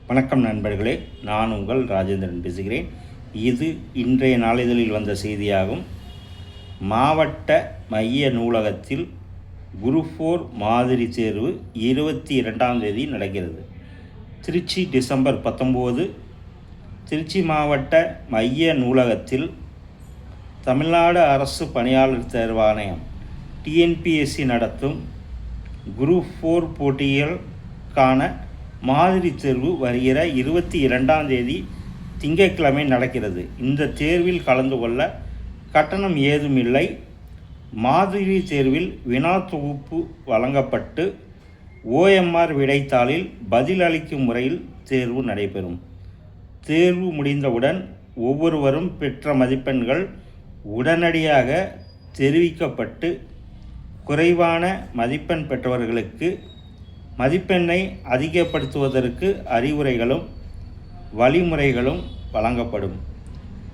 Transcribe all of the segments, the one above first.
வணக்கம் நண்பர்களே, நான் உங்கள் ராஜேந்திரன் பேசுகிறேன். இது இன்றைய நாளிதழில் வந்த செய்தியாகும். மாவட்ட மைய நூலகத்தில் குரூப் 4 மாதிரி தேர்வு 22ஆம் தேதி நடக்கிறது. திருச்சி டிசம்பர் 19. திருச்சி மாவட்ட மைய நூலகத்தில் தமிழ்நாடு அரசு பணியாளர் தேர்வாணையம் டிஎன்பிஎஸ்சி நடத்தும் குரூப் 4 போட்டிகளுக்கான மாதிரி தேர்வு வருகிற 22ஆம் தேதி திங்கட்கிழமை நடக்கிறது. இந்த தேர்வில் கலந்து கொள்ள கட்டணம் ஏதும் இல்லை. மாதிரி தேர்வில் வினா தொகுப்பு வழங்கப்பட்டு OMR விடைத்தாளில் பதில் அளிக்கும் முறையில் தேர்வு நடைபெறும். தேர்வு முடிந்தவுடன் ஒவ்வொருவரும் பெற்ற மதிப்பெண்கள் உடனடியாக தெரிவிக்கப்பட்டு குறைவான மதிப்பெண் பெற்றவர்களுக்கு மதிப்பெண்ணை அதிகப்படுத்துவதற்கு அறிவுரைகளும் வழிமுறைகளும் வழங்கப்படும்.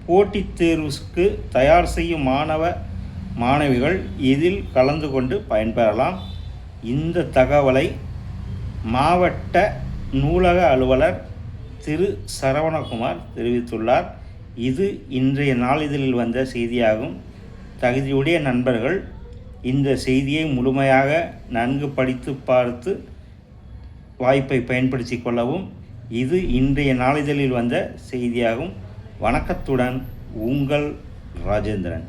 போட்டித் தேர்வுக்கு தயார் செய்யும் மாணவிகள் இதில் கலந்து கொண்டு பயன்பெறலாம். இந்த தகவலை மாவட்ட நூலக அலுவலர் திரு சரவணகுமார் தெரிவித்துள்ளார். இது இன்றைய நாளிதழில் வந்த செய்தியாகும். தகுதியுடைய நண்பர்கள் இந்த செய்தியை முழுமையாக நன்கு படித்து பார்த்து வாய்ப்பை பயன்படுத்தி கொள்ளவும். இது இன்றைய நாளிதழில் வந்த செய்தியாகும். வணக்கத்துடன் உங்கள் ராஜேந்திரன்.